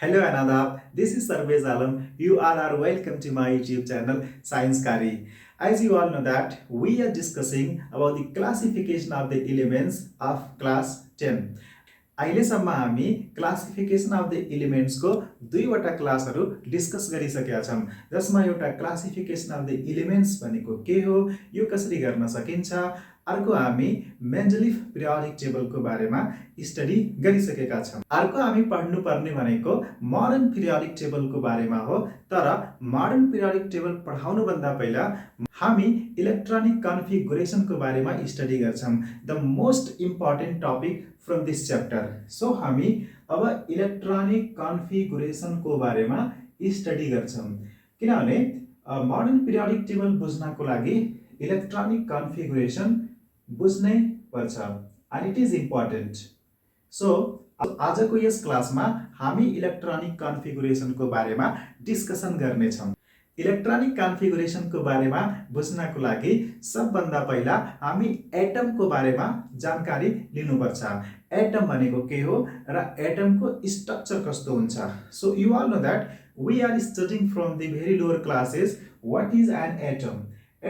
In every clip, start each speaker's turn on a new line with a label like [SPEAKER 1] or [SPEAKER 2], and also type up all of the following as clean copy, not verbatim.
[SPEAKER 1] Hello and Adab, this is Sarvez Alam. You all are welcome to my YouTube channel Science Kari. As you all know that we are discussing about the classification of the elements of class 10. अहिलेसम्म हामी classification of the एलिमेन्ट्सको दुईवटा क्लासहरू discuss गरिसकेका छौँ जसमा एउटा classification of the elements भनेको के हो यो कसरी गर्न सकिन्छ अर्को हामी मेन्डलिफ पिरियोडिक टेबलको बारेमा स्टडी गरिसकेका छौँ अर्को हामी पढ्नुपर्ने भनेको मोडर्न पिरियोडिक टेबलको बारेमा हो तर मोडर्न पिरियोडिक टेबल पढाउनु भन्दा पहिला हामी इलेक्ट्रोनिक कन्फिगुरेसनको बारेमा स्टडी गर्छौँ the most important topic from this chapter so हामी अब इलेक्ट्रोनिक कन्फिगुरेसनको बारेमा स्टडी गर्छौँ किनभने मोडर्न पिरियोडिक टेबल बुझ्नको लागि इलेक्ट्रोनिक कन्फिगुरेसन बुझ्नै पर्छ and it is important so आजको यस क्लासमा हामी इलेक्ट्रोनिक कन्फिगुरेसनको बारेमा डिस्कसन गर्नेछौँ इलेक्ट्रोनिक कन्फिगुरेसनको बारेमा बुझ्नको लागि सबभन्दा पहिला हामी एटमको बारेमा जानकारी लिनुपर्छ एटम भनेको के हो र एटमको स्ट्रक्चर कस्तो हुन्छ so you all know that we are studying from the very lower classes what is an atom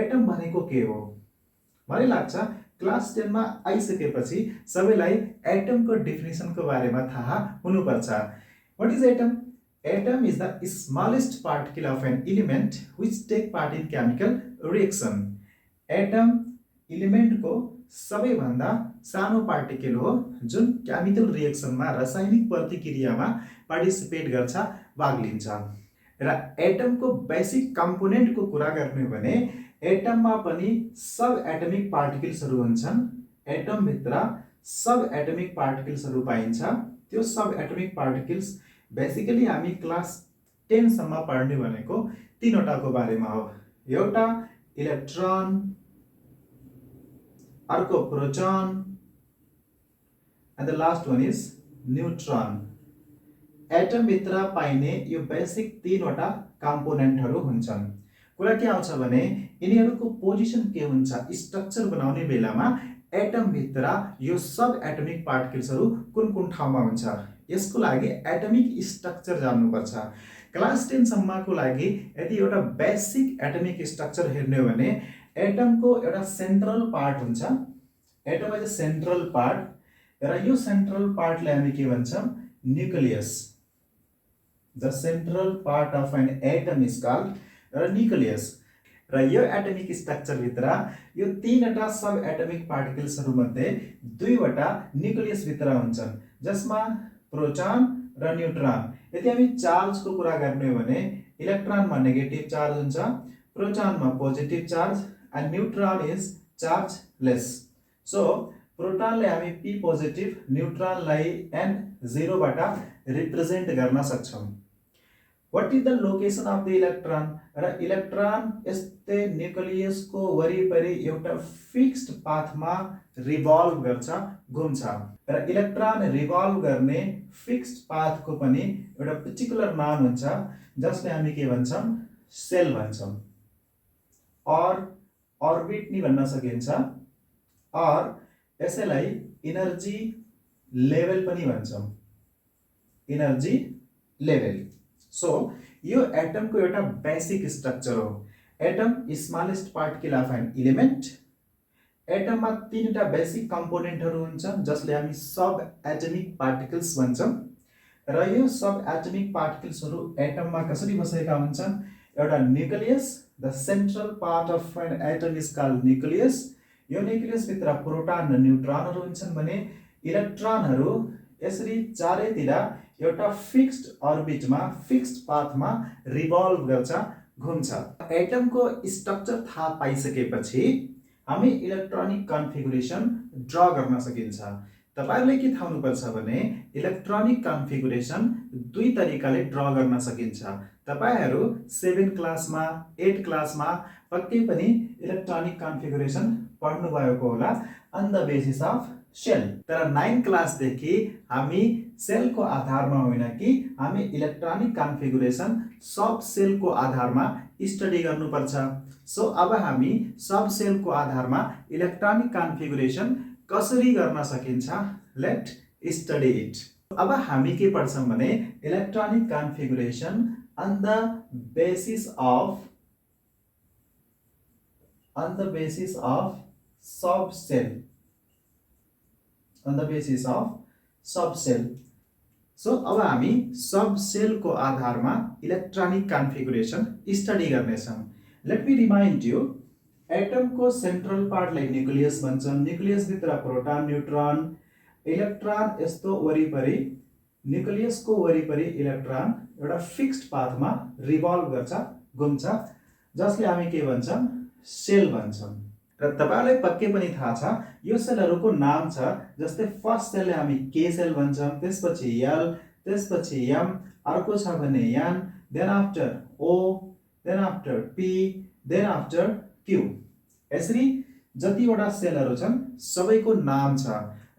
[SPEAKER 1] atom भनेको के हो मलाई लाग्छ क्लास 10 मा आइसकेपछि सबैलाई एटमको डेफिनेसनको बारेमा थाहा हुनुपर्छ what is atom Atom is the smallest particle of an element which take part in chemical reaction. Atom element को सबैभन्दा सानो पार्टिकल हो जुन केमिकल रिएक्सनमा रासायनिक प्रतिक्रियामा पार्टिसिपेट गर्छ भाग लिन्छ र एटमको बेसिक कम्पोनेन्टको कुरा गर्ने भने एटममा पनि सब एटमिक पार्टिकल्सहरू हुन्छन् एटम भित्र सब एटमिक पार्टिकल्सहरू पाइन्छ त्यो सब एटमिक पार्टिकल्स बेसिकली हामी क्लास 10 सम्म पढ्ने भनेको तीनवटाको बारेमा हो एउटा इलेक्ट्रोन अर्को proton and the last one is neutron atom भित्र पाइने यो बेसिक तीनवटा कम्पोनेन्टहरू हुन्छन् कुरा के आउँछ भने यिनीहरूको पोजिसन के हुन्छ स्ट्रक्चर बनाउने बेलामा एटम भित्र यो सब एटमिक पार्टिकल्सहरू कुन कुन ठाउँमा हुन्छ यसको लागि एटमिक स्ट्रक्चर जान्नुपर्छ क्लास 10 सम्मको लागि यदि एउटा बेसिक एटमिक स्ट्रक्चर हेर्ने हो भने एटमको एउटा सेन्ट्रल पार्ट हुन्छ atom is a central part र यो सेन्ट्रल पार्टलाई हामी के भन्छौं nucleus the central part of an atom is called nucleus र यो एटमिक स्ट्रक्चर भित्र यो तीनवटा सब एटमिक पार्टिकल्सहरू मध्ये दुईवटा न्यूक्लियस भित्र हुन्छन् जसमा प्रोटोन र न्यूट्रन यदि हामी चार्जको कुरा गर्ने हो भने इलेक्ट्रोनमा नेगेटिभ चार्ज हुन्छ प्रोटोनमा positive charge and neutron is chargeless so प्रोटोनले हामी p पोजिटिभ न्यूट्रनलाई n0 बाट रिप्रेजेन्ट गर्न सक्छौं what is the location of the electron र इलेक्ट्रोन यस्तै न्यूक्लियसको वरिपरि एउटा फिक्स्ड पाथमा रिभल्भ गर्छ घुम्छ र इलेक्ट्रोन रिभल्भ गर्ने फिक्स्ड पाथको पनि एउटा पर्टिकुलर नाम हुन्छ जसले हामी के भन्छौं सेल भन्छौं और अर्बिट नि भन्न सकिन्छ और यसैलाई एनर्जी लेभल पनि भन्छौं एनर्जी लेभल सो यो एटम को एउटा बेसिक स्ट्रक्चर हो atom smallest particle of an element atom मा तीनटा बेसिक कम्पोनेन्टहरू हुन्छन् जसले हामी सब एटमिक पार्टिकल्स भन्छौं र यो सब एटमिक पार्टिकल्सहरू एटम मा कसरी बसेका हुन्छन् एउटा nucleus the central part of an atom is called nucleus यो न्यूक्लियस भित्र प्रोटोन र न्यूट्रनहरू हुन्छन् भने इलेक्ट्रोनहरू यसरी चारैतिर एउटा फिक्स्ड अर्बिटमा फिक्स्ड पाथमा रिभल्भ गर्छ घुम्छ एटमको स्ट्रक्चर थाहा पाइसकेपछि हामी इलेक्ट्रोनिक कन्फिगुरेसन ड्रा गर्न सकिन्छ तपाईहरुले के थाहा हुनुपर्छ भने इलेक्ट्रोनिक कन्फिगुरेसन दुई तरिकाले ड्रा गर्न सकिन्छ तपाईहरु 7 क्लासमा 8 क्लासमा पक्कै पनि इलेक्ट्रोनिक कन्फिगुरेसन पढ्नु भएको होला on the basis of shell तर 9 क्लास देखि हामी सेल को आधारमा होइन कि हामी इलेक्ट्रोनिक कन्फिगुरेसन सब सेल को आधारमा स्टडी गर्नुपर्छ सो अब हामी सब सेल को आधारमा इलेक्ट्रोनिक कन्फिगुरेसन कसरी गर्न सकिन्छ लेट स्टडी इट अब हामी के पढ्छौं भने electronic configuration on the basis of subcell, on the basis of subcell. So अब हामी सबसेल को आधारमा इलेक्ट्रोनिक कन्फिगुरेसन स्टडी गर्नेछौं। Let me remind you, atom को सेन्ट्रल पार्टलाई न्यूक्लियस भन्छन्। न्यूक्लियस भित्र प्रोटोन, न्यूट्रन, इलेक्ट्रोन यस्तो वरिपरि न्यूक्लियस को वरिपरि इलेक्ट्रोन एउटा फिक्स्ड पाथमा रिभल्भ गर्छ, घुम्छ, जसले हामी के भन्छौं, सेल भन्छौं। र तपाईलाई पक्कै पनि थाहा छ यो सेलहरुको नाम छ, जस्तै फर्स्ट सेलले हामी के सेल भन्छौं, त्यसपछि एल, त्यसपछि एम, अर्को छ भने N, then after O, then after P, then after Q. यसरी जतिवटा सेलहरु छन् सबैको नाम छ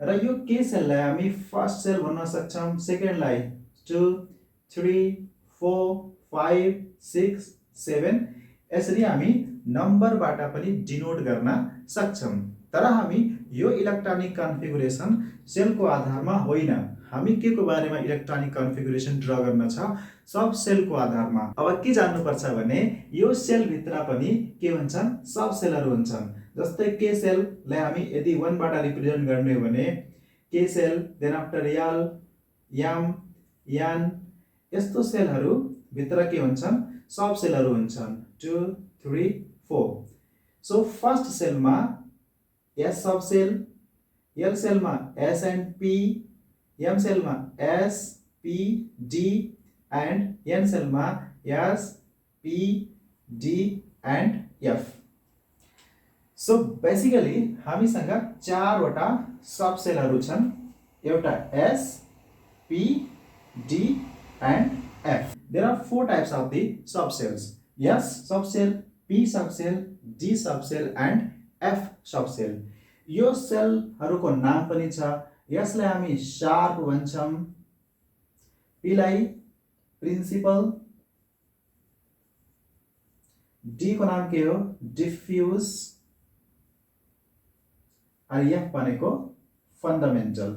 [SPEAKER 1] र यो के सेललाई हामी फर्स्ट सेल भन्न सक्छौं, सेकेन्डलाई 2 3 4 5 6 7, यसरी हामी नम्बरबाट पनि डिनोट गर्न सक्छौं। तर हामी यो इलेक्ट्रोनिक कन्फिगुरेसन सेलको आधारमा होइन, हामी के को बारेमा इलेक्ट्रोनिक कन्फिगुरेसन ड्रा गर्न छ, सब सेलको आधारमा। अब के जान्नु पर्छ भने यो सेल भित्र पनि के भन्छन्, सब सेलहरु हुन्छन्। जस्तै के सेललाई हामी यदि 1 बाट रिप्रेजेन्ट गर्ने हो भने K shell, then after L, M, N, यस्तो सेलहरु भित्र के हुन्छन्, सब सेलहरु हुन्छन्। 2 3 4। सो फर्स्ट सेलमा एस सब सेल, एल सेलमा एस एन्ड पी, एम सेलमा S P D and N सेलमा S P D and F. So basically हामीसँग 4 वटा सब सेलहरु छन्, एउटा S P D and F. There are 4 types of the sub shells, S sub shell, P subshell, D subshell and F subshell. यो सेलहरुको नाम पनि छ। यसलाई हामी शार्प भन्छौं, P लाई प्रिन्सिपल, D को नाम के हो, डिफ्युज, अनि F भनेको fundamental.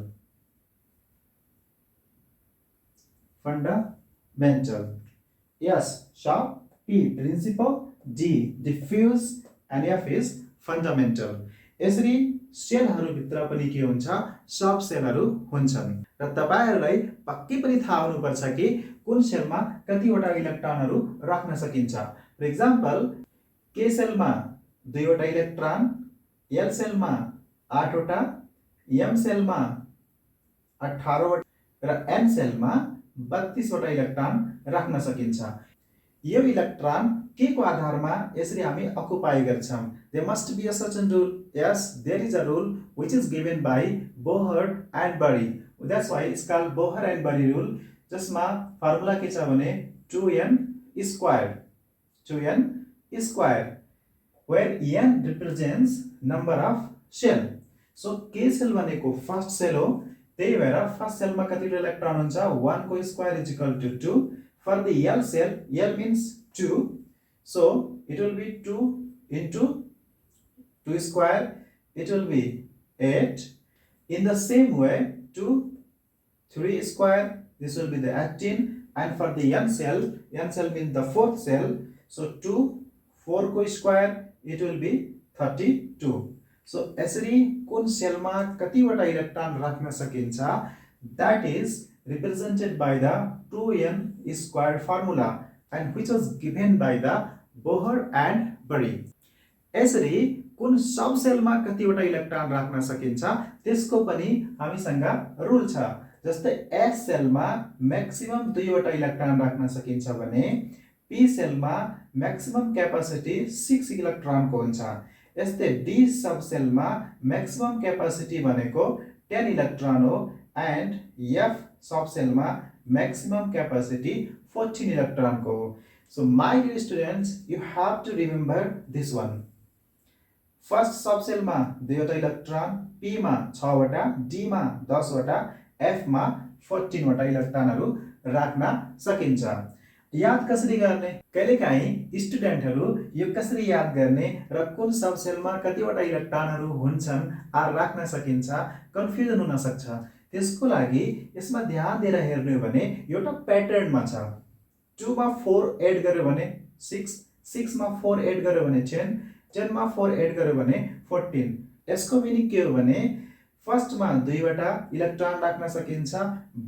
[SPEAKER 1] Yes, sharp, P principal, D diffuse and F is fundamental. यसरी सेलहरु भित्र पनि के हुन्छ, सब सेलहरु हुन्छन् र तपाईहरुलाई पक्कै पनि थाहा हुनु पर्छ कि कुन सेलमा कतिवटा इलेक्ट्रोनहरु राख्न सकिन्छ। फर एक्जाम्पल, के सेलमा 2 वटा इलेक्ट्रोन, एल सेलमा 8 वटा, एम सेलमा 18 वटा र एन सेलमा 32 वटा इलेक्ट्रोन राख्न सकिन्छ। यो इलेक्ट्रोन के को आधारमा यसरी हामी अकुपाई गर्छौं। There must be a certain rule. Yes, there is a rule which is given by Bohr and Bury. That's why it's called Bohr and Bury rule. जसमा फर्मुला के छ भने 2n square, 2n square, where n represents number of shell. So K cell भनेको first sale हो, त्यही भएर first सेलमा कति इलेक्ट्रोन हुन्छ, 1 को square is equal to 2. For the L cell, L means 2, so it will be 2 into 2 square, it will be 8. In the same way, 2 3 square, this will be the 18, and for the N cell means the fourth cell, so 2 4 को square, it will be 32. So यसरी कुन सेलमा कतिवटा electron राख्न सकिन्छ, that is represented by the 2n squared formula and which was given by the Bohr and Bury. यसरी कुन सब सेलमा कतिवटा इलेक्ट्रोन राख्न सकिन्छ त्यसको पनि हामीसँग रुल छ। जस्तै एस सेलमा म्याक्सिमम 2 वटा इलेक्ट्रोन राख्न सकिन्छ भने पी सेलमा म्याक्सिमम क्यापासिटी 6 इलेक्ट्रोन को हुन्छ। यस्तै डी सब सेलमा म्याक्सिमम क्यापासिटी भनेको 10 इलेक्ट्रोन हो एन्ड एफ सब सेलमा maximum capacity 14 electron को। So my dear students, you have to remember this one. First सब सेलमा 2 वटा इलेक्ट्रोन, P मा 6 वटा, D मा 10 वटा, F मा 14 वटा इलेक्ट्रोनहरु राख्न सकिन्छ। याद कसरी गर्ने? कहिलेकाहीँ स्टुडेन्टहरु यो कसरी याद गर्ने र कुन सब सेलमा कतिवटा इलेक्ट्रोनहरु हुन्छन् र राख्न सकिन्छ कन्फ्युजन हुन सक्छ। त्यसको लागि यसमा ध्यान दिएर हेर्नु भने एउटा प्याटर्नमा छ। 2 मा 4 एड गर्यो भने 6, 6 मा 4 एड गर्यो भने 10, 10 मा 4 एड गर्यो भने 14। यसको मिनिङ के हो भने फर्स्टमा 2 वटा इलेक्ट्रोन राख्न सकिन्छ,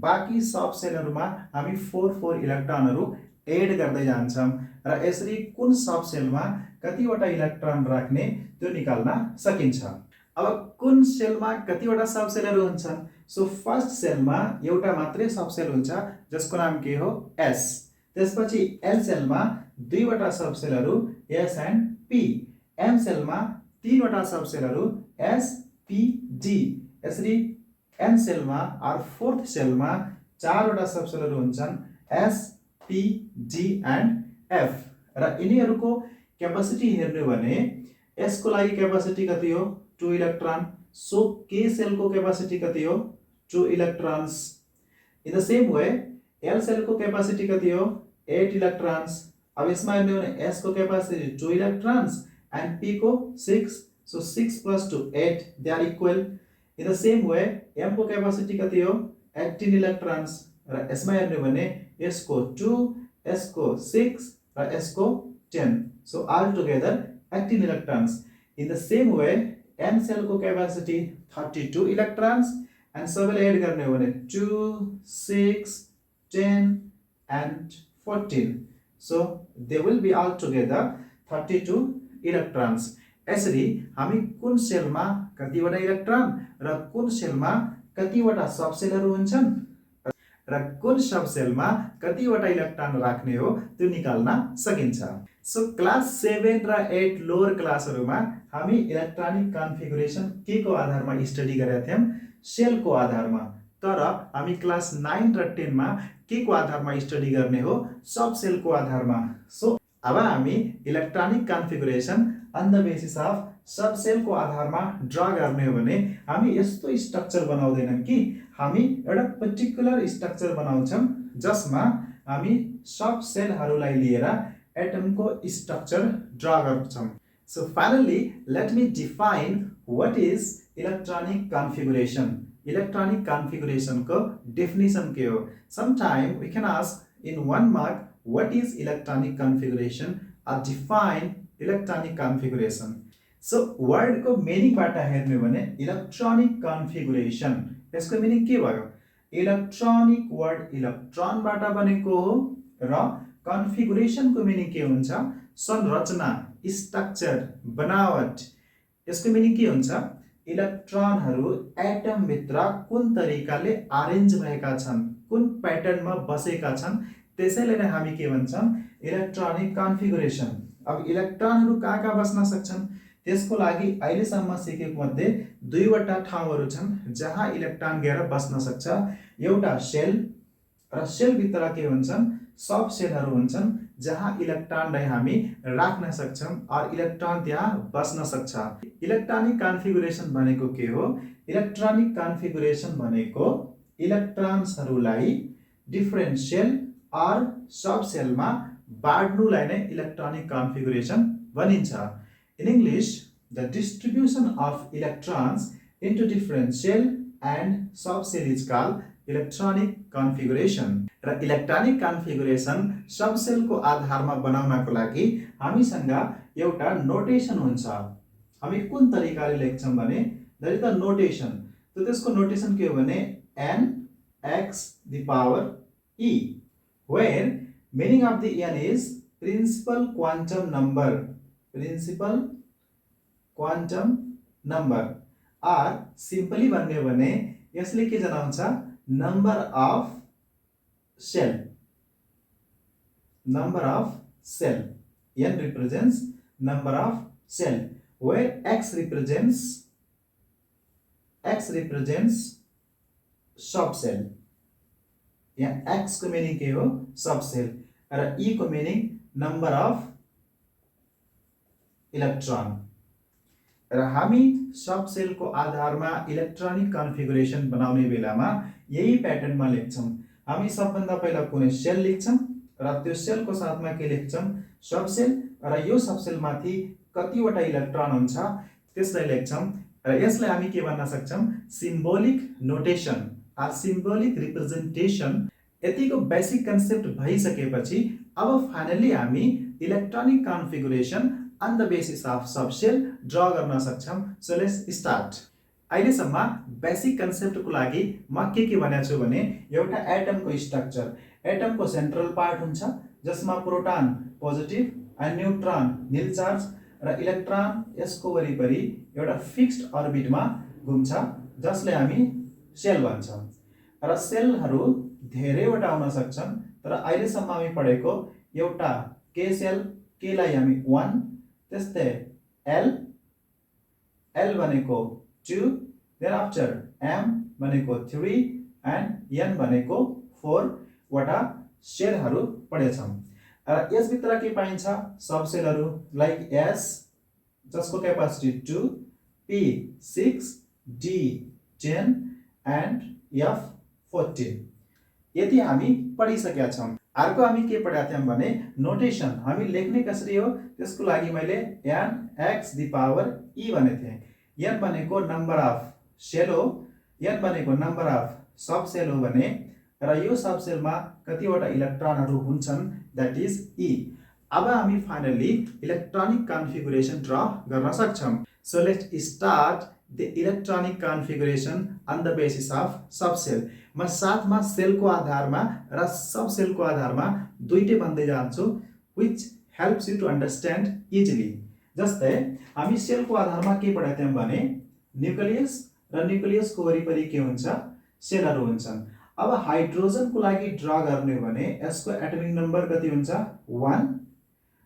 [SPEAKER 1] बाँकी सब सेलहरुमा हामी 4 इलेक्ट्रोनहरु एड गर्दै जान्छौं र यसरी कुन सब सेलमा कतिवटा इलेक्ट्रोन राख्ने त्यो निकाल्न सकिन्छ। अब कुन सेलमा कतिवटा सब सेलहरु हुन्छन्? सो फर्स्ट सेलमा एउटा मात्रै सब सेल हुन्छ जसको नाम के हो S। त्यसपछि L सेलमा 2 वटा sub सेलहरु S and P। M सेलमा 3 वटा सब सेलहरु S P D। यसरी N सेलमा और फोर्थ सेलमा 4 वटा सब सेलहरु हुन्छन् S P D and F र यिनीहरुको क्यापेसिटी हेर्नु भने S को लागि क्यापेसिटी कति हो? 2 इलेक्ट्रोन। सो K सेल को क्यापेसिटी कति हो? 2 electrons. In the same way L shell को कैपेसिटी कति हो? 8 इलेक्ट्रॉन्स। अब इसमें हेर्ने हो भने S को कैपेसिटी 2 इलेक्ट्रॉन्स एंड P को 6। So 6 + 2 8 they are equal. In the same way M को कैपेसिटी कति हो? 18 इलेक्ट्रॉन्स र यसमा हेर्ने हो भने S को 2, S को 6 र S को 10। So all together 18 electrons. In the same way N shell को कैपेसिटी 32 इलेक्ट्रॉन्स and सबैले एड गर्ने हो भने 2, 6, 10 and 14. So they will be all together 32 electrons. यसरी हामी कुन सेलमा कतिवटा इलेक्ट्रोन र कुन सेलमा कतिवटा सब सेलहरु हुन्छन् र कुन सब सेलमा कतिवटा इलेक्ट्रोन राख्ने हो त्यो निकाल्न सकिन्छ। सो क्लास 7 र 8 लोअर क्लासहरुमा हामी इलेक्ट्रोनिक कन्फिगरेसन के को आधारमा स्टडी गरेका थियौं? सेल को आधारमा। तर हामी क्लास 9 र 10 मा के को आधारमा स्टडी गर्ने हो? सब सेल को आधारमा। सो अब हामी electronic configuration on the basis of sub shell को आधारमा ड्रा गर्ने हो भने हामी यस्तो स्ट्रक्चर बनाउँदैनौं कि हामी एउटा पर्टिकुलर स्ट्रक्चर बनाउँछौं जसमा हामी सब सेलहरुलाई लिएर एटम को स्ट्रक्चर ड्रा गर्छौं। So finally, let me define what is electronic configuration. Electronic configuration को definition के हो? Sometime we can ask in 1 mark what is electronic configuration or define electronic configuration. So word को meaning बाट हेर्ने भने electronic configuration यसको meaning के भयो? Electronic word electron बाट बनेको हो र configuration को meaning के हुन्छ? संरचना, स्ट्रक्चर, बनावट। यसको मिनिङ के हुन्छ? इलेक्ट्रोनहरु एटम भित्र कुन तरिकाले अरेन्ज भएका छन्, कुन प्याटर्नमा बसेका छन्, त्यसैले नै हामी के भन्छौं? Electronic configuration. अब इलेक्ट्रोनहरु कहाँ बस्न सक्छन्? त्यसको लागि अहिलेसम्म सिकेको मध्ये 2 वटा ठाउँहरु छन् जहाँ इलेक्ट्रोन गएर बस्न सक्छ। एउटा सेल र सेल भित्र के हुन्छन्? सब सेलहरु हुन्छन् जहाँ इलेक्ट्रोनलाई हामी राख्न सक्छौं और इलेक्ट्रोन त्यहाँ बस्न सक्छ। इलेक्ट्रोनिक कन्फिगरेसन भनेको के हो? इलेक्ट्रोनिक कन्फिगरेसन भनेको इलेक्ट्रोन्सहरुलाई डिफरेंट सेल और सब सेलमा बाड्नुलाई नै इलेक्ट्रोनिक कन्फिगरेसन भनिन्छ। In English, the distribution of electrons into different shell and sub shell is called electronic configuration. र इलेक्ट्रोनिक कन्फिगरेसन सब सेल को आधारमा बनाउनको लागि हामीसँग एउटा नोटेसन हुन्छ। हामी कुन तरिकाले लेख्छौं भने देयर इज द नोटेसन। त त्यसको नोटेसन के हो भने n x the power e where meaning of the n is principal quantum number, principal quantum number or simply भन्ने हो भने यसले के जनाउँछ? number of cell, number of cell. n represents number of cell where x represents sub cell. यहाँ x को meaning के हो? सब सेल र e को मीनिंग नंबर अफ इलेक्ट्रोन। र हामी सब सेल को आधारमा इलेक्ट्रोनिक कन्फिगरेसन बनाउने बेलामा यही प्याटर्नमा लेख्छौं। हामी सबभन्दा पहिला कुनै सेल लेख्छौं र त्यो सेल को साथमा के लेख्छौं? सब सेल र यो सब सेल माथि कतिवटा इलेक्ट्रोन हुन्छ त्यसलाई लेख्छौं र यसलाई हामी के भन्न सक्छौं? Symbolic notation. Or symbolic representation. यतिको बेसिक कन्सेप्ट भइसकेपछि अब फाइनली हामी electronic configuration on the basis of subshell draw गर्न सक्छौं। So let's start. अहिलेसम्म बेसिक कन्सेप्टको लागि म के भनेको छु भने एउटा एटमको स्ट्रक्चर, एटमको सेन्ट्रल पार्ट हुन्छ जसमा proton positive and neutron nil charge र इलेक्ट्रोन यसको वरिपरि एउटा फिक्स्ड अर्बिटमा घुम्छ जसले हामी सेल भन्छौं। र सेलहरू धेरैवटा हुन सक्छन्, तर अहिलेसम्म हामी पढेको एउटा के सेल, के लाई हामी 1, त्यस्तै एल, एल भनेको 2, देन आफ्टर एम भनेको 3 एन्ड एन भनेको 4 वटा सेलहरू पढेछौं। र यसभित्र के पाइन्छ? सब सेलहरू लाइक एस जसको capacity 2, P 6, D 10 and F 14। यति हामी पढिसकेका छौं। अर्को हामी के पढाएको थियौं भने नोटेसन, हामी लेख्ने कसरी हो त्यसको लागि मैले n x the power e भनेको थिएँ। n भनेको नम्बर अफ सेल हो, n भनेको नम्बर अफ सब सेल हो भने र यो सब सेलमा कतिवटा इलेक्ट्रोनहरू हुन्छन् दैट इज e। अब हामी फाइनली इलेक्ट्रोनिक कन्फिगुरेसन ड्रा गर्न सक्छौं। So let's start the electronic configuration on the basis of sub shell. म साथमा सेलको आधारमा र सब सेलको आधारमा दुईटै भन्दै जान्छु which helps you to understand easily. जस्तै हामी सेलको आधारमा के पढाएको थियौं भने न्यूक्लियस र न्यूक्लियसको वरिपरि के हुन्छ? सेलहरू हुन्छन्। अब हाइड्रोजनको लागि ड्रा गर्ने भने यसको एटमिक नम्बर कति हुन्छ? 1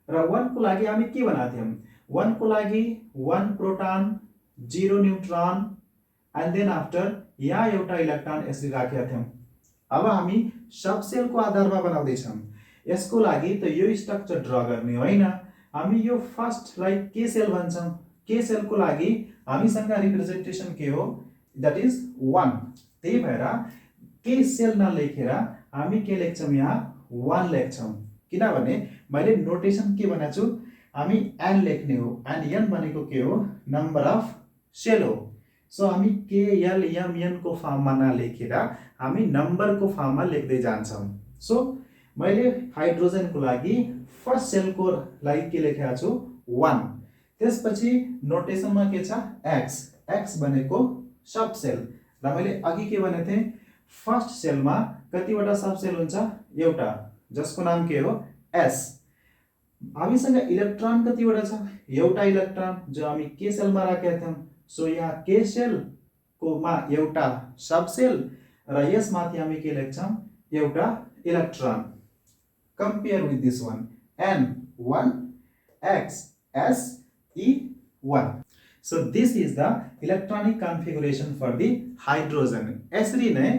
[SPEAKER 1] र 1 को लागि हामी के भनेको थियौं? 1 को लागि 1 proton 0 neutron and then after यहाँ एउटा इलेक्ट्रोन यसरी राखेका थियौं। अब हामी सब सेलको आधारमा बनाउँदै छौं। यसको लागि त यो स्ट्रक्चर ड्रा गर्ने होइन, हामी यो फर्स्ट लाई के सेल भन्छौं। के सेलको लागि हामीसँग रिप्रेजेन्टेसन के हो? That is 1। त्यही भएर के सेल नलेखेर हामी के लेख्छौं? यहाँ 1 लेख्छौं, किनभने मैले नोटेसन के भनेको छु? हामी n लेख्ने हो एन्ड n भनेको के हो? नम्बर अफ सेल हो। सो हामी के एल एम एन को फर्ममा नलेखेर हामी नम्बरको फर्ममा लेख्दै जान्छौं। सो मैले हाइड्रोजनको लागि फर्स्ट सेलको लागि के लेखेको छु? 1। त्यसपछि नोटेसनमा के छ? x, x भनेको सब सेल। र मैले अघि के भनेको थिएँ? फर्स्ट सेलमा कतिवटा सब सेल हुन्छ? एउटा, जसको नाम के हो? s। हामीसँग इलेक्ट्रोन कतिवटा छ? एउटा इलेक्ट्रोन जो हामी के सेलमा राखेका थियौं। सो यहाँ के सेल को मा एउटा सब सेल र यसमाथि हामी के लेख्छौं? एउटा electron. Compare with this one n1 x s e 1। So this is the electronic configuration for the hydrogen. यसरी नै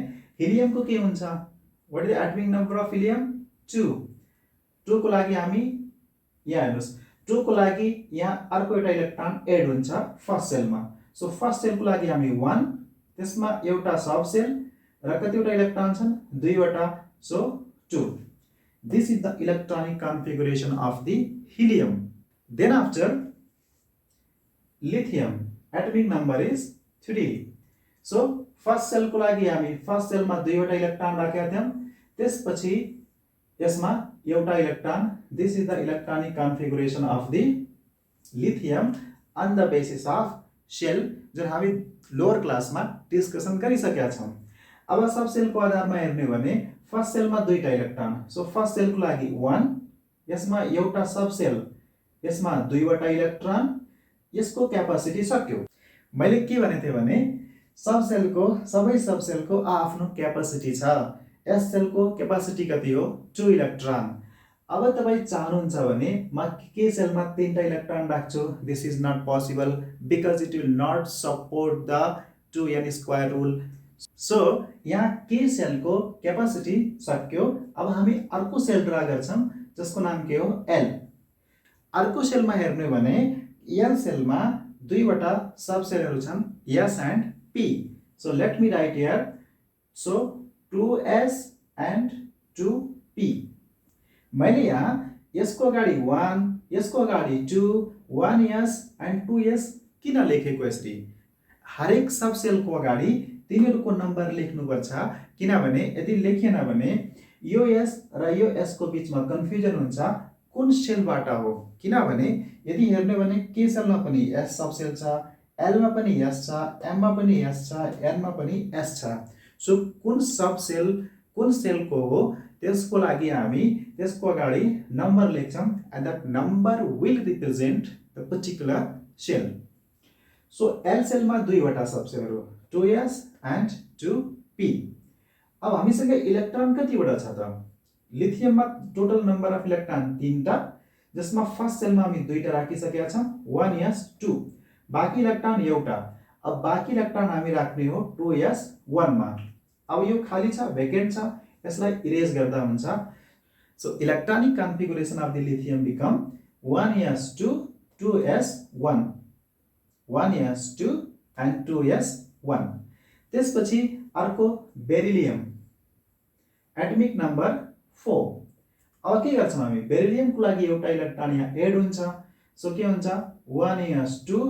[SPEAKER 1] हिलियमको के हुन्छ? What is the atomic number of helium? 2। 2 को लागि हामी यहाँ हेर्नुस्, 2 को लागि यहाँ अर्को एउटा इलेक्ट्रोन एड हुन्छ फर्स्ट सेलमा। सो फर्स्ट सेलको लागि हामी 1, त्यसमा एउटा सब सेल र कतिवटा इलेक्ट्रोन छन्? 2 वटा, so 2। This is the electronic configuration of the helium. Then after lithium, atomic number is 3। So first सेलको लागि हामी फर्स्ट सेलमा 2 वटा इलेक्ट्रोन राखेका थियौं, त्यसपछि यसमा एउटा electron. This is the electronic configuration of the lithium on the basis of shell, जुन हामी लोअर क्लासमा डिस्कसन गरिसकेका छौं। अब सब सेलको आधारमा हेर्ने भने फर्स्ट सेलमा 2टा इलेक्ट्रोन। सो फर्स्ट सेलको लागि 1, यसमा एउटा सब सेल, यसमा 2 वटा इलेक्ट्रोन, यसको क्यापासिटी सक्यो। मैले के भनेको थिएँ भने सबै सब सेलको आफ्नो क्यापासिटी छ। एस सेलको क्यापासिटी कति हो? 2 इलेक्ट्रोन। अब तपाईं चाहनुहुन्छ भने म के सेलमा 3टा इलेक्ट्रोन राख्छु। This is not possible because it will not support the 2n² rule. So यहाँ के सेलको क्यापासिटी सक्यो। अब हामी अर्को सेल ड्रा गर्छौं जसको नाम के हो? l। अर्को सेलमा हेर्ने भने l सेलमा 2 वटा सब सेलहरू छन्, s and p। So let me right here. So 2s and 2p। मैले यहाँ यसको अगाडि 1, यसको अगाडि 2, 1s एन्ड 2s किन लेखेको यसरी? हरेक सब सेलको अगाडि तिनीहरूको नम्बर लेख्नुपर्छ, किनभने यदि लेखेन भने यो एस र यो एस को बीचमा कन्फ्युजन हुन्छ कुन सेलबाट हो। किनभने यदि हेर्ने भने के सेलमा पनि एस सब सेल छ, एल मा पनि एस छ, एम मा पनि एस छ, एन मा पनि एस छ। सो कुन सब सेल कुन सेलको हो त्यसको लागि हामी त्यसको अगाडि नम्बर लेख्छौं and that number will represent the particular shell. So L सेलमा दुईवटा सब सेलहरु 2s एन्ड 2p। अब हामीसँग इलेक्ट्रोन कतिवटा छ त? लिथियममा टोटल नम्बर अफ इलेक्ट्रोन 3 टा, जसमा फर्स्ट सेलमा हामी दुईटा राखिसकेका छौं 1s2, बाँकी इलेक्ट्रोन एउटा। अब बाँकी इलेक्ट्रोन हामी राख्ने हो 2s1 मा। अब यो खाली छ, भेकेन्ट छ, यसलाई इरेज गर्दा हुन्छ। So electronic configuration of the lithium become 1s2 2s1, 1s2 and 2s1। त्यसपछि अर्को बेरिलियम, एटमिक नम्बर 4। अब के गर्छौं हामी? बेरिलियमको लागि एउटा इलेक्ट्रोन यहाँ एड हुन्छ, सो के हुन्छ 1s2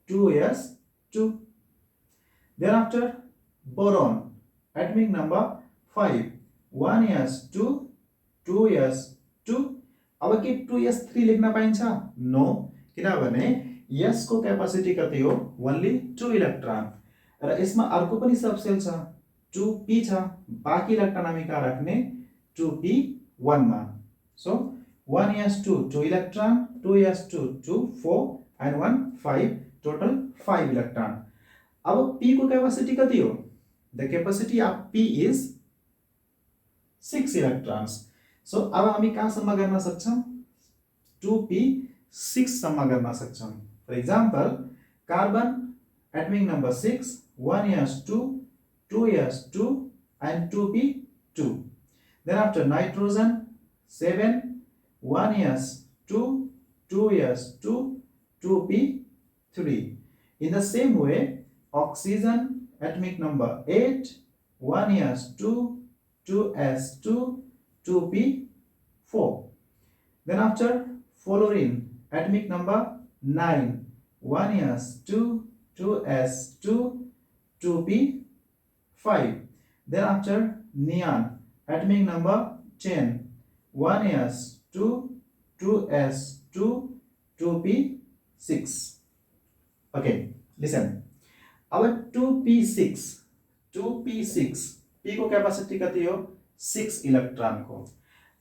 [SPEAKER 1] 2s2। Then after boron, atomic number 5 1s2 2s2। अब के 2s3 लेख्न पाइन्छ? नो, किनभने s को क्यापासिटी कति हो? ओन्ली 2 इलेक्ट्रोन र यसमा अर्को पनि सब सेल छ 2p छ, बाँकी इलेक्ट्रोन हामी कहाँ राख्ने? 2p1 मा। So 1s2 2 electron, 2s2 2 4 and 1 5, total 5 electron. अब p को क्यापासिटी कति हो? The capacity of p is 6 electrons. So अब हामी कहाँसम्म गर्न सक्छौं? 2p 6 सम्म गर्न सक्छौं। For example carbon atomic number 6 1s2 2s2 and 2p2। then after nitrogen 7 1s2 2s2 2p3। in the same way oxygen atomic number 8 1s2 2s2 2p4। then after fluorine atomic number 9 1s2 2s2 2p5। then after neon atomic number 10 1s2 2s2 2p6। okay, listen। अब 2p6 p को capacity कति हो? 6 electron को।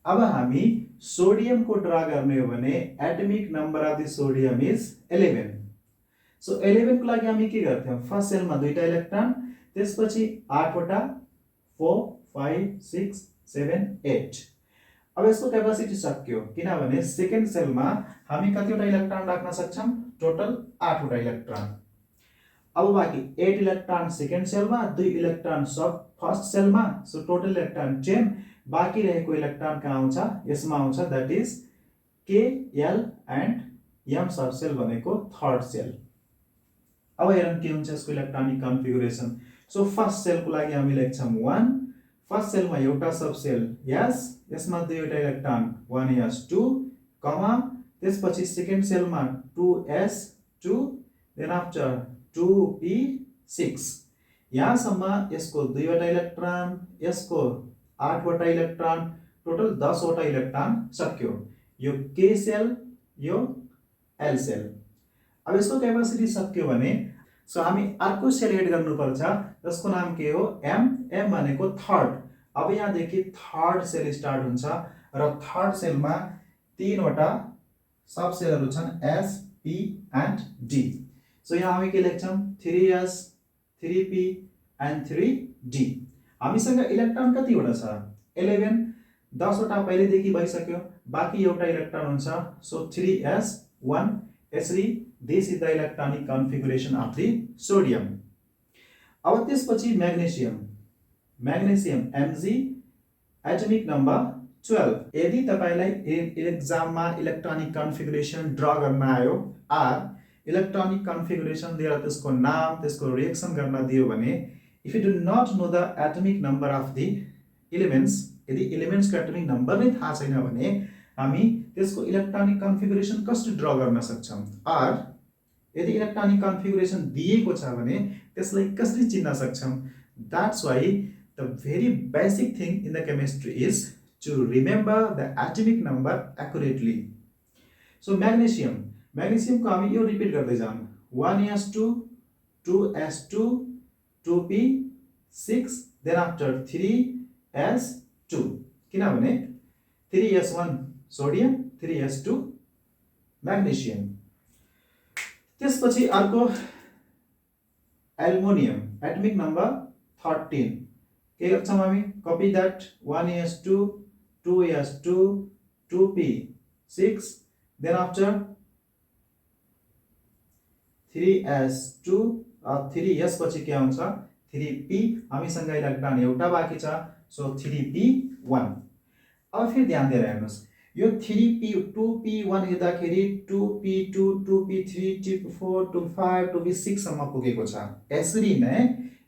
[SPEAKER 1] अब हामी sodium को draw गर्ने हो भने atomic number of the sodium is 11। So 11 को लागि हामी के गर्थ्यौं? फर्स्ट सेलमा दुईटा इलेक्ट्रोन, त्यसपछि 8 वटा 4 5 6 7 8। अब यसको क्यापासिटी सक्यो, किनभने सेकेन्ड सेलमा हामी कतिवटा इलेक्ट्रोन राख्न सक्छौं? टोटल 8 वटा इलेक्ट्रोन। अब बाँकी 8 इलेक्ट्रोन सेकेन्ड सेलमा, 2 इलेक्ट्रोन सब फर्स्ट सेलमा, सो टोटल इलेक्ट्रोन 10। बाँकी रहेको इलेक्ट्रोन कहाँ आउँछ? यसमा आउँछ, that is K L and M sub shell भनेको थर्ड सेल। अब हेरौं के हुन्छ यसको इलेक्ट्रोनिक कन्फिगुरेसन। सो फर्स्ट सेलको लागि हामी लेख्छौं 1, फर्स्ट सेलमा एउटा सब सेल s, यसमा दुईवटा इलेक्ट्रोन 1s2 कमा, त्यसपछि सेकेन्ड सेलमा 2s2, देन आफ्टर 2p6। यहाँसम्म यसको दुईवटा इलेक्ट्रोन, यसको 8 वटा इलेक्ट्रोन, टोटल 10 वटा इलेक्ट्रोन सक्यो। यो k सेल, यो l सेल। अब यसको क्यापासिटी सक्यो भने सो हामी अर्को सेल एड गर्नुपर्छ, जसको नाम के हो? m भनेको थर्ड। अब यहाँदेखि थर्ड सेल स्टार्ट हुन्छ र थर्ड सेलमा 3 वटा सब सेलहरु छन् s p and d। So यहाँ हामी के लेख्छौं? 3s 3p and 3d। हामीसँग इलेक्ट्रोन कतिवटा छ? 11। 10 वटा पहिलेदेखि भइसक्यो, बाँकी एउटा इलेक्ट्रोन हुन्छ, सो 3s1। यसरी this is the electronic configuration of the sodium. अब त्यसपछि म्याग्नेशियम, Mg एटमिक नम्बर 12। यदि तपाईलाई एक्जाममा इलेक्ट्रोनिक कन्फिगुरेसन ड्रा गर्न आयो, आर इलेक्ट्रोनिक कन्फिगुरेसन दिएर त्यसको नाम, त्यसको रिएक्सन गर्न दियो भने, if you do not know the atomic number of the elements, यदि एलिमेन्ट्सको एटमिक नम्बर नै थाहा छैन भने हामी त्यसको इलेक्ट्रोनिक कन्फिगुरेसन कसरी ड्रा गर्न सक्छौं? आर यदि इलेक्ट्रोनिक कन्फिगुरेसन दिएको छ भने यसलाई कसरी चिन्न सक्छौं? That's why the very basic thing in the chemistry is to remember the atomic number accurately. So magnesium को हामी यो रिपिट गर्दै जाऊँ 1s2 2s2 2p6 then after 3s2 किनभने 3s1 सोडियम 3s2 magnesium. त्यसपछि अर्को एल्युमिनियम एटमिक नम्बर 13 के गर्छौं हामी copy that 1s2 2s2 2p6 then after 3s2 3s पछि के आउँछ 3p हामीसँग इलेक्ट्रोन एउटा बाँकी छ सो 3p1. अब फेरि ध्यान दिएर हेर्नुस् यो 3p 2p1 हेर्दाखेरि 2p2 2p3 2p4 2p5 2p6 सम्म पुगेको छ. यसरी नै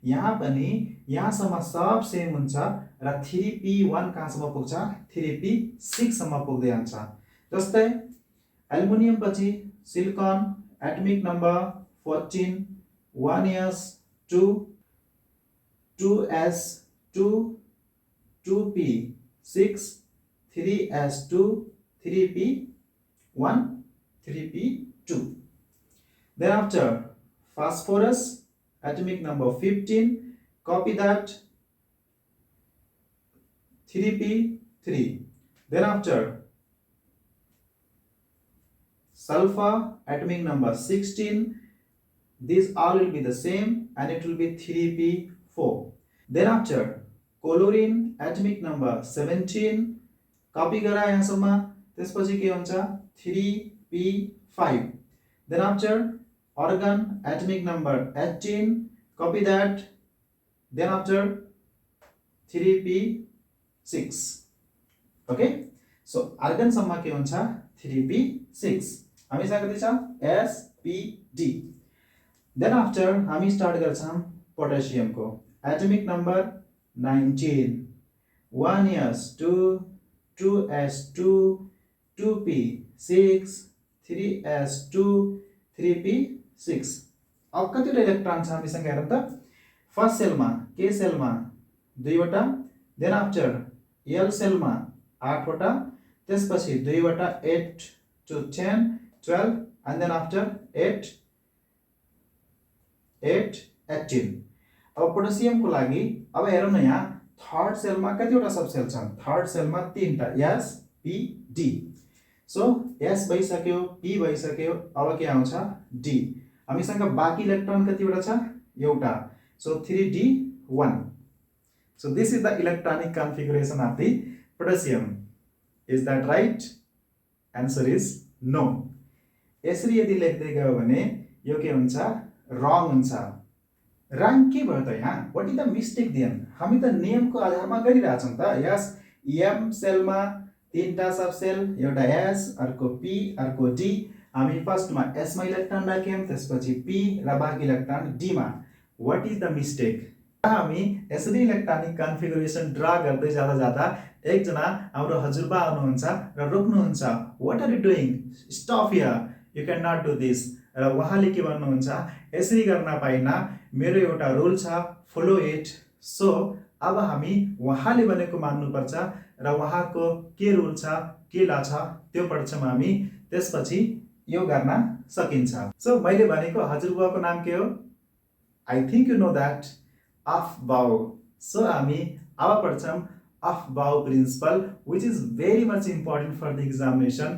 [SPEAKER 1] यहाँ पनि यहाँसम्म सब सेम हुन्छ र 3p1 कहाँसम्म पुग्छ 3p6 सम्म पुग्दै जान्छ. जस्तै एल्युमिनियम पछि silicon atomic number 14 1s2 2s2 2p6 3s2 3p1 3p2. Then after phosphorus atomic number 15 copy that 3p3. Then after sulfur atomic number 16 these all will be the same and it will be 3p4. Then after chlorine atomic number 17 copy गरा यहाँसम्म त्यसपछि के हुन्छ 3p5. then after argon atomic number 18 copy that then after 3p6. okay so argon सम्म के हुन्छ 3p6 हामीसँग कति छ spd. then after हामी स्टार्ट गर्छौं पोटेशियम को atomic number 19 1s2 2s2 2p6 3s2 3p6. अब कतिवटा इलेक्ट्रोन छ हामीसँग हेरौँ त. फर्स्ट सेलमा के सेलमा 2 वटा देन आफ्टर एल सेलमा 8 वटा त्यसपछि 2 वटा 8 to 10 12 and then after 8 18. अब पोटेशियम को लागि अब हेरौँ न यहाँ थर्ड सेलमा कतिवटा सब सेल छन् थर्ड सेलमा 3टा s p d. So s भइसक्यो p भइसक्यो अब के आउँछ d. हामीसँग बाँकी इलेक्ट्रोन कतिवटा छ एउटा so 3d1. so this is the electronic configuration of the potassium. is that right? answer is no. यसरी यदि लेख्दै गयो भने यो के हुन्छ रङ हुन्छ. रङ के भयो त यहाँ what is the mistake then हामी त नियमको आधारमा गरिरहेछौं त. यस m सेलमा 3टा सब सेल एउटा s अर्को p अर्को d. हामी फर्स्टमा s मा इलेक्ट्रोन राख्यौं त्यसपछि p र बाँकी इलेक्ट्रोन d मा. What is the mistake? हामी यसरी इलेक्ट्रोनिक कन्फिगरेसन ड्रा गर्दै जाँदा जाँदा एकजना हाम्रो हजुरबा आउनुहुन्छ र रोक्नुहुन्छ what are you doing stop here you can not do this. र उहाँले के भन्नुहुन्छ यसरी गर्न पाइन मेरो एउटा रुल छ फलो इट. सो अब हामी उहाँले भनेको मान्नुपर्छ र उहाँको के रुल छ के ला छ त्यो पढ्छौं हामी त्यसपछि यो गर्न सकिन्छ. सो मैले भनेको हजुरबाको नाम के हो? I think you know that Aufbau. So हामी अब पढ्छौं Aufbau principle which is very much important for the examination.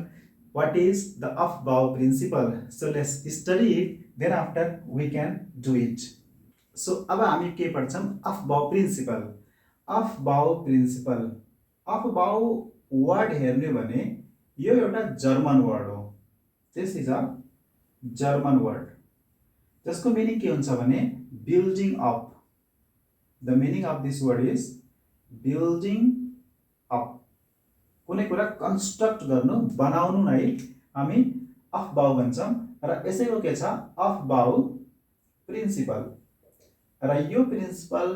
[SPEAKER 1] What is the Aufbau principle? So let's study it. Then after we can do it. So अब हामी के पढ्छौं Aufbau principle. Aufbau principle. Aufbau word हेर्ने भने यो एउटा German word हो. This is a German word जसको meaning के हुन्छ भने building up. The meaning of this word is building up. कुनै कुरा कन्स्ट्रक्ट गर्नु बनाउनु नै हामी अफबाउ भन्छौं र यसैको के छ अफबाउ प्रिन्सिपल. र यो प्रिन्सिपल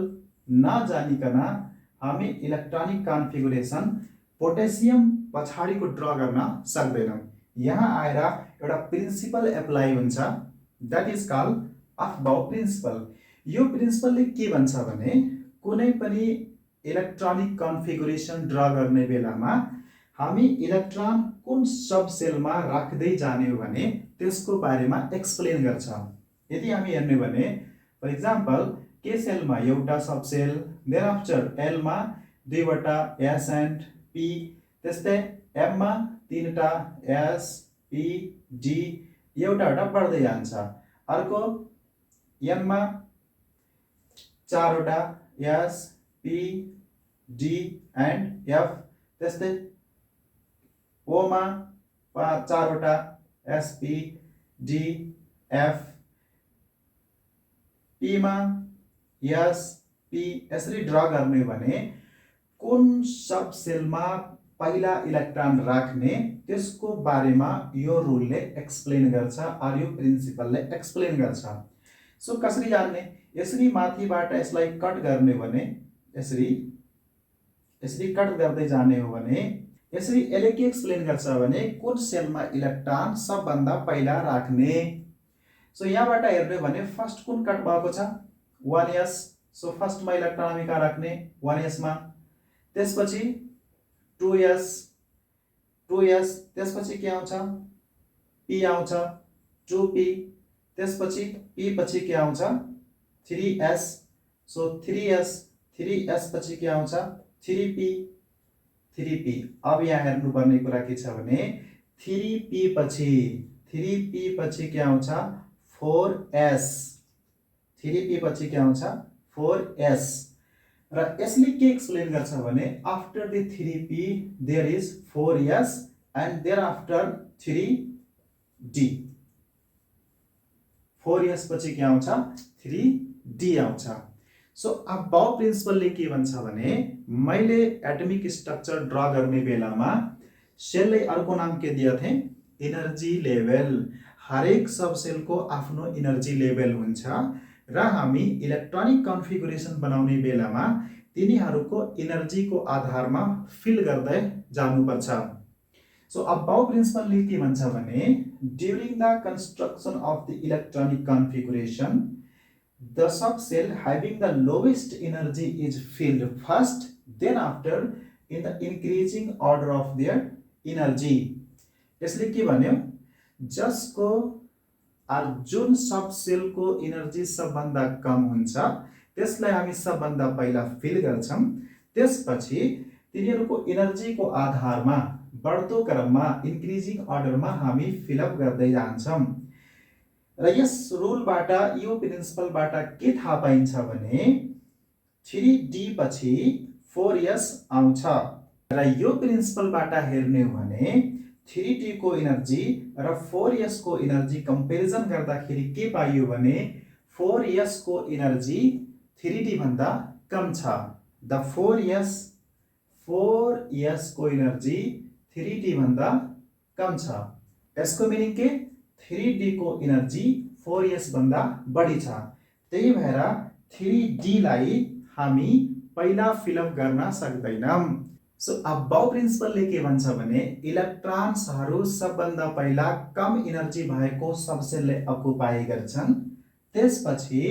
[SPEAKER 1] नजानिकन हामी इलेक्ट्रोनिक कन्फिगरेसन पोटेशियम पछाडीको ड्रा गर्न सक्दैनौं. यहाँ आएर एउटा प्रिन्सिपल एप्लाई हुन्छ that is called Aufbau principal. यो प्रिन्सिपलले के भन्छ भने कुनै पनि इलेक्ट्रोनिक कन्फिगुरेसन ड्रा गर्ने बेलामा हामी इलेक्ट्रोन कुन सब सेलमा राख्दै जाने हो भने त्यसको बारेमा एक्सप्लेन गर्छ। यदि हामी हेर्ने भने फर एक्जाम्पल के सेलमा एउटा सब सेल, देन आफ्टर एल मा दुईवटा एस एन्ड पी, त्यस्तै एम मा तीनटा एस पी डी एउटा एउटा बढ्दै जान्छ। अर्को एन मा चारवटा S P D and F, त्यस्तै ओ मा चारवटा S P D F, P मा एस पी, यसरी ड्रा गर्ने भने कुन सब सेलमा पहिला इलेक्ट्रोन राख्ने त्यसको बारेमा यो रुलले एक्सप्लेन गर्छ अर यो प्रिन्सिपलले एक्सप्लेन गर्छ। सो कसरी जान्ने? यसरी माथिबाट यसलाई कट गर्ने भने यसरी कट गर्दै जाने हो भने यसरी यसले के एक्सप्लेन गर्छ भने कुन सेलमा इलेक्ट्रोन सबभन्दा पहिला राख्ने। सो यहाँबाट हेर्ने भने फर्स्ट कुन कट भएको छ 1s, सो फर्स्टमा इलेक्ट्रोन हामी कहाँ राख्ने 1s मा, त्यसपछि 2s, त्यसपछि के आउँछ p आउँछ 2p, त्यसपछि p पछि के आउँछ 3s, सो 3s पछि के आउँछ 3p। अब यहाँ हेर्नुपर्ने कुरा के छ भने 3p पछि के आउँछ 4s, 3p पछि के आउँछ 4s, र यसले के एक्सप्लेन गर्छ भने after the 3p there is 4s and there after 3d, 4s पछि के आउँछ 3d आउँछ। सो अबाउ प्रिन्सिपलले के भन्छ भने मैले एटमिक स्ट्रक्चर ड्रा गर्ने बेलामा सेलले अर्को नाम के दिए थे एनर्जी लेभल। हरेक सब सेलको आफ्नो एनर्जी लेभल हुन्छ र हामी इलेक्ट्रोनिक कन्फिगुरेसन बनाउने बेलामा तिनीहरूको एनर्जीको आधारमा फिल गर्दै जानुपर्छ। सो अबाउ प्रिन्सिपलले के भन्छ भने during the construction of the electronic configuration the subcell having the lowest energy is filled first, then after in the increasing order of their energy। यसले के भन्यो जसको जुन सब सेलको एनर्जी सबभन्दा कम हुन्छ त्यसलाई हामी सबभन्दा पहिला फिल गर्छौं, त्यसपछि तिनीहरूको एनर्जीको आधारमा बढ्दो क्रममा इन्क्रिजिङ अर्डरमा हामी फिलअप गर्दै जान्छौं। र यस रुलबाट यो प्रिन्सिपलबाट के थाहा पाइन्छ भने 3d पछि 4s आउँछ र यो प्रिन्सिपलबाट हेर्ने हो भने 3d को एनर्जी र 4s को एनर्जी कम्पेरिजन गर्दाखेरि के पाइयो भने 4s को एनर्जी 3d भन्दा कम छ। द 4s को एनर्जी 3d भन्दा कम छ। यसको मिनिङ के 3d को एनर्जी 4s भन्दा बढी छ, त्यही भएर 3d लाई हामी पहिला फिलअप गर्न सक्दैनौं। सो अबाउ प्रिन्सिपलले के भन्छ भने इलेक्ट्रोन्सहरू सबभन्दा पहिला कम एनर्जी भएको सब सेलले अकुपाई गर्छन्, त्यसपछि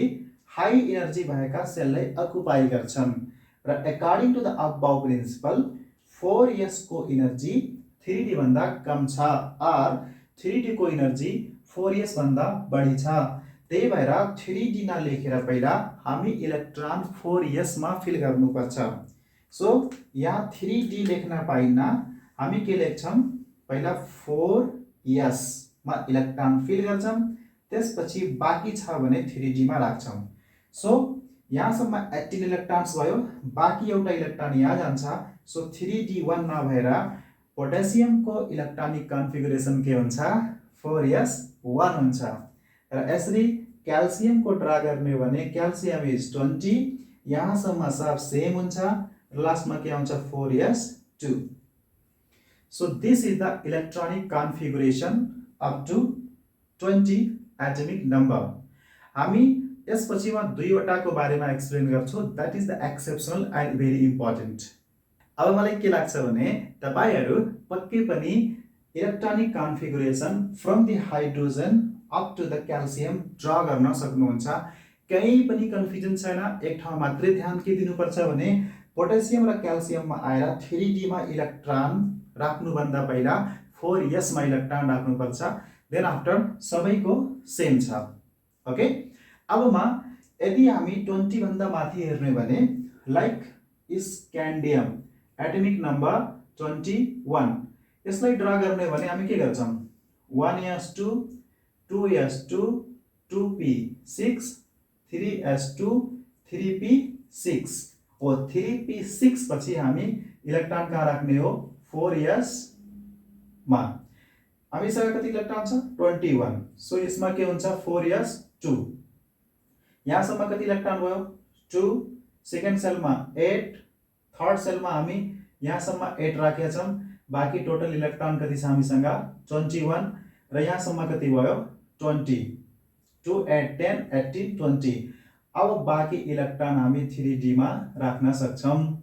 [SPEAKER 1] हाई एनर्जी भएका सेलले अकुपाई गर्छन् र according to the aufbau principle 4s को एनर्जी 3d भन्दा कम छ और 3d को एनर्जी 4s भन्दा बढी छ, त्यही भएर 3d नलेखेर पहिला हामी इलेक्ट्रोन 4s मा फिल गर्नुपर्छ। सो यहाँ 3d लेख्न पाइन्न, हामी के लेख्छौं पहिला 4s मा इलेक्ट्रोन फिल गर्छौं, त्यसपछि बाँकी छ भने 3d मा राख्छौं। सो यहाँसम्म 18 इलेक्ट्रोन्स भयो, बाँकी एउटा इलेक्ट्रोन यहाँ जान्छ। सो 3d1 नभएर पोटेसियमको इलेक्ट्रोनिक कन्फिगुरेसन के हुन्छ 4s1 हुन्छ र यसरी क्याल्सियमको ड्रा गर्ने भने क्याल्सियम इज 20, यहाँसम्म सब सेम हुन्छ, लास्टमा के आउँछ 4s2। So this is the electronic configuration up to 20 atomic number. हामी यसपछिमा दुईवटाको बारेमा एक्सप्लेन गर्छौं, that is the exceptional and very important. अब मलाई के लाग्छ भने तपाईहरु पक्कै पनि electronic configuration from the hydrogen up to the calcium draw गर्न सक्नुहुन्छ। कहीं पनि कन्फ्युजन छैन, एक ठाउँ मात्रै ध्यान के दिनुपर्छ भने पोटेसियम र क्याल्सियममा आएर 3D मा इलेक्ट्रोन राख्नुभन्दा पहिला 4s मा इलेक्ट्रोन राख्नुपर्छ, देन आफ्टर सबैको सेम छ। ओके, अबमा यदि हामी 20 भन्दा माथि हेर्ने भने लाइक स्क्यान्डियम एटमिक नम्बर 21, यसलाई ड्रा गर्ने भने हामी के गर्छौं, 1s2 2s2 2p6 3s2 3p6 हो। 3p6 पछि हामी इलेक्ट्रोन कहाँ राख्ने हो, 4s मा। हामीसँग कति इलेक्ट्रोन छ, 21, सो यसमा के हुन्छ 4s2, यहाँसम्म कति इलेक्ट्रोन भयो, 2, सेकेन्ड सेलमा 8, थर्ड सेलमा हामी यहाँसम्म 8 राखेका छौं, बाँकी टोटल इलेक्ट्रोन कति छ हामीसँग 21 र यहाँसम्म कति भयो 20, 2 8 10 18 20। अब बाँकी इलेक्ट्रोन हामी 3D मा राख्न सक्छौं।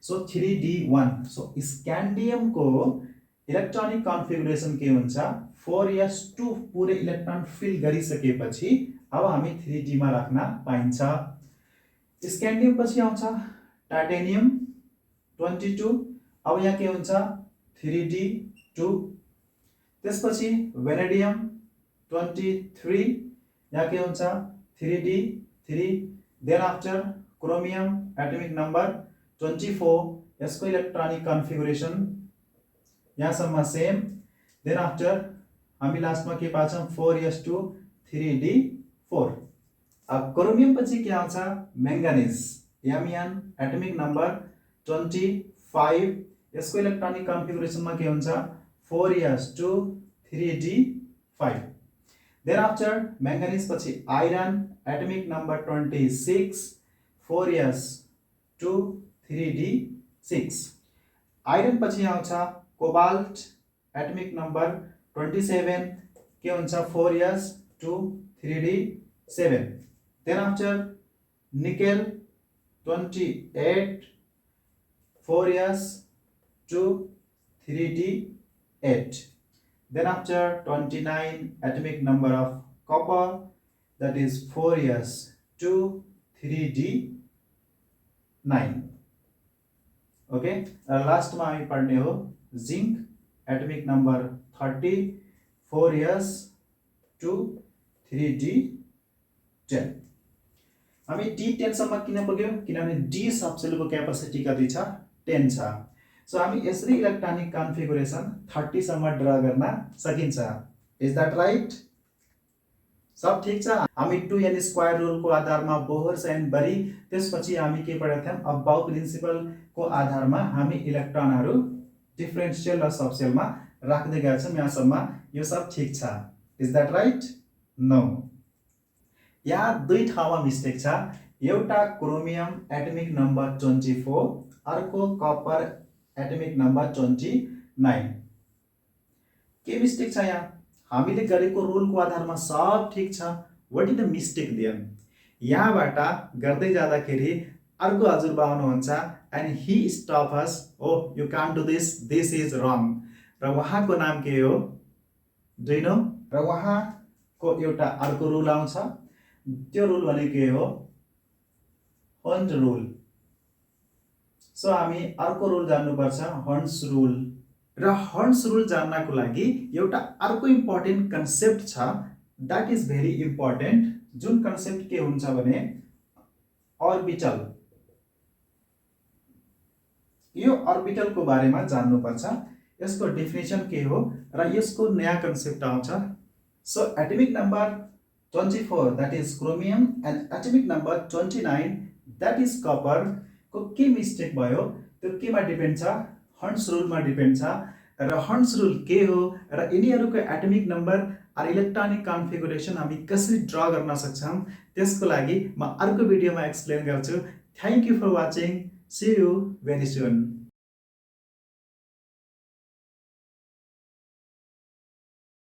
[SPEAKER 1] सो 3d1, सो स्क्यान्डियम को इलेक्ट्रोनिक कन्फिगुरेसन के हुन्छ, 4s2 पुरै इलेक्ट्रोन फिल गरिसकेपछि अब हामी 3D मा राख्न पाइन्छ। स्क्यान्डियम पछि आउँछ टाइटेनियम 22, अब यहाँ के हुन्छ 3d2, त्यसपछि वेनेडियम 23, यहाँ के हुन्छ 3d3, then after chromium atomic number 24, यसको इलेक्ट्रोनिक कन्फिगुरेसन यहाँसम्म सेम, देन आफ्टर हामी लास्टमा के पाछौं 4s2 3d4। अब क्रोमियम पछि के आउँछ मैंगनीज Mn एटमिक नम्बर 25, यसको इलेक्ट्रोनिक कन्फिगुरेसनमा के हुन्छ 4s2 3d5, then after manganese पछि iron atomic number 26 4s2 3d6, iron पछि आउँछ कोबाल्ट एटमिक नम्बर 27, के हुन्छ 4s2 3d7, then after nickel 28 4s2 3d8, then after 29 atomic number of copper, that is 4s2 3d9। okay, last मा हामी पढ्ने हो zinc atomic number 30 4s2 3d10। हामी d10 सम्म किन पुग्यो, किनभने d सबसेलको क्यापेसिटी कति छ 10 छ। सो हामी यसरी इलेक्ट्रोनिक कन्फिगुरेसन 30 सम्म ड्रा गर्न सकिन्छ। Is that right? सब ठीक छ। हामी 2n स्क्वायर रुल को आधारमा बोहर्स एन्ड बरी, त्यसपछि हामी के पढेका थियौं, अबाउ प्रिन्सिपल को आधारमा हामी इलेक्ट्रोनहरु डिफरेन्शियल र सबसेलमा राख्दै गएका छौं। यहाँसम्म यो सब ठीक छ। Is that right? नो। यहाँ दुई ठाउँमा मिस्टेक छ। एउटा क्रोमियम एटमिक नम्बर 24, अर्को कपर एटमिक नम्बर 29। के मिस्टेक छ यहाँ? हामीले गरेको रुलको आधारमा सब ठीक छ। What is the mistake there? यहाँबाट गर्दै जाँदाखेरि अर्को हजुरबा आउनुहुन्छ and he stop us, oh you can't do this, this is wrong. र उहाँको नाम के हो? Do you know? र उहाँको एउटा अर्को रुल आउँछ, त्यो रुल भनेको के हो? Hunt rule. सो हामी अर्को रुल जान्नुपर्छ, हन्ट्स रुल। र हन्ट्स रुल जान्नको लागि एउटा अर्को इम्पोर्टेन्ट कन्सेप्ट छ, दैट इज भेरी इम्पोर्टेन्ट। जुन कन्सेप्ट के हुन्छ भने अर्बिटल। यो अर्बिटल को बारेमा जान्नुपर्छ। यसको डेफिनेसन के हो र यसको नयाँ कन्सेप्ट आउँछ। So atomic number 24 that is chromium and atomic number 29 that is copper को के मिस्टेक भयो, त्यो केमा डिपेन्ड छ? हन्ट्स रुलमा डिपेन्ड छ। र हन्ट्स रुल के हो र यिनीहरुको एटमिक नम्बर र इलेक्ट्रोनिक कन्फिगुरेसन हामी कसरी ड्रा गर्न सक्छौं, त्यसको लागि म अर्को भिडियोमा एक्सप्लेन गर्छु। Thank you for watching. See you very soon.